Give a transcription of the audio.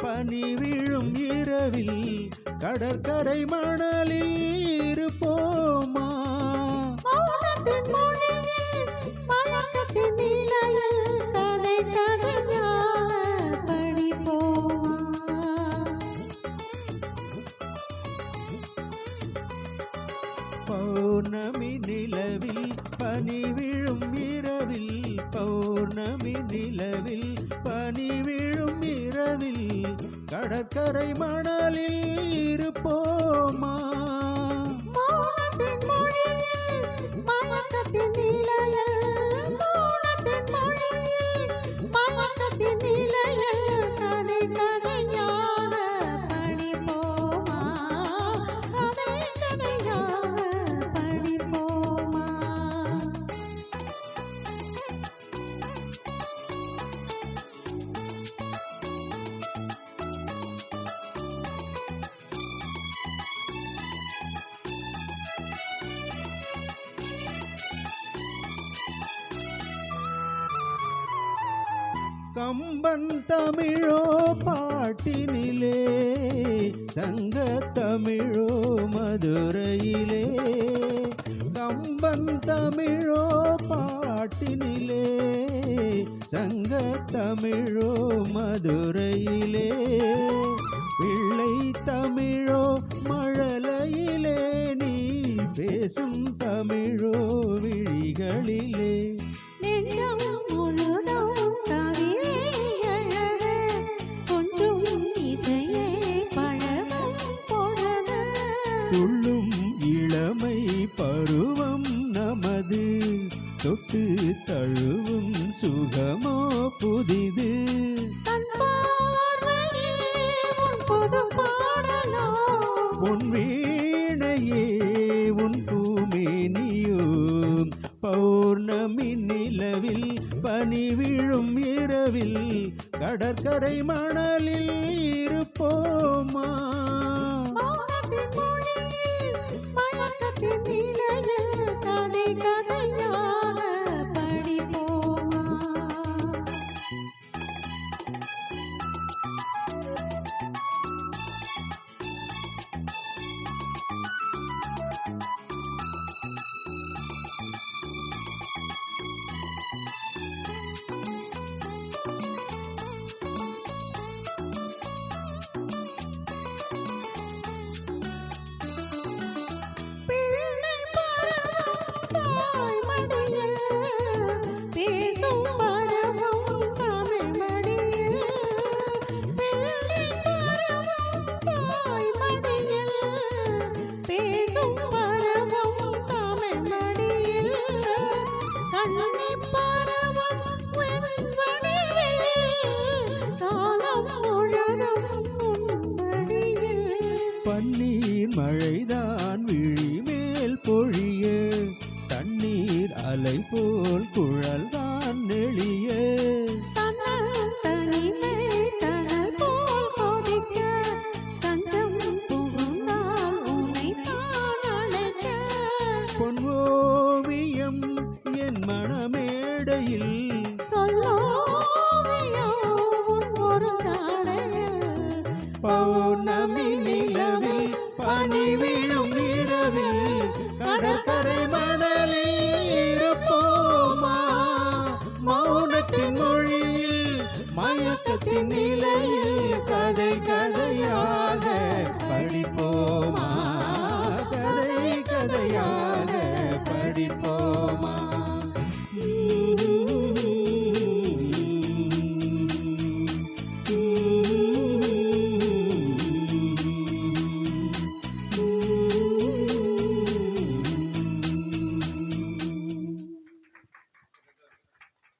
பனி விழும் இரவில் கடற்கரை மணலில் இருப்போமா? மௌனத்தின் மொழியில் மயக்கத்தின் நிலையில் கதை கதையாக படிப்போமா? பௌர்ணமி நிலவில் பனி விழும் இரவில், பௌர்ணமி நிலவில் பனி விழும் இரவில் கடற்கரை மணலில் இருப்போமா? மௌனத்தின் மொழியில் மயக்கத்தின் நிலையில், மௌனத்தின் மொழியில் மயக்கத்தின் நிலையில் கதை கதையாக படிப்போமா? கதை கதையாக படிப்போமா? கம்பன் தமிழோ பாட்டினிலே, சங்க தமிழோ மதுரையிலே. கம்பன் தமிழோ பாட்டினிலே, சங்க தமிழோ மதுரையிலே. பிள்ளை தமிழோ மழலையிலே, நீ பேசும் தமிழோ விழிகளிலே. நெஞ்சம் முழுதும் கவிதை எழுத, கொஞ்சம் இசையை பழகும் பொழுது. துள்ளும் இளமை பருவம் நமது, தொட்டு தழுவும் சுகமோ புதிது. தன் பார்வையே உன் புது பாடலோ, பொன் வீணையே உன் பூமேனியோ. பௌர்ணமி நிலவில் பனி விழும் இரவில் கடற்கரை மணலில் இருப்போமா? மௌனத்தின் மொழியில் மயக்கத்தின் நிலையில் கதை கதையாக படிப்போமா? பிள்ளை பருவம் தாய் மடியில், பேசும் பருவம் தமிழ் மடியில். பிள்ளை பருவம் தாய் மடியில், பேசும் பருவம் தமிழ் மடியில். கண்ணி பருவம் வெண்வடிவில், காலம் முழுதும் உன் மடியில். பன்னீர் மழைதான் விழிமேல் பொழிய, தண்ணீர் அலை போல் குழல்தான் நெளிய. தன்னல் தனிமை தணல் போல் கொதிக்க, தஞ்சம் புகுந்தால் உன்னை தான் அழைக்க. பொன்வோவியம் என் மனமேடையில், சொல்லோவியம் உன் ஒரு ஜாடையில். பௌர்ணமி நிலவில் பனி விழும் இரவில் கடற்கரை மணலில் இருப்போமா? மௌனத்தின் மொழியில் மயக்கத்தின் நிலையில் கதை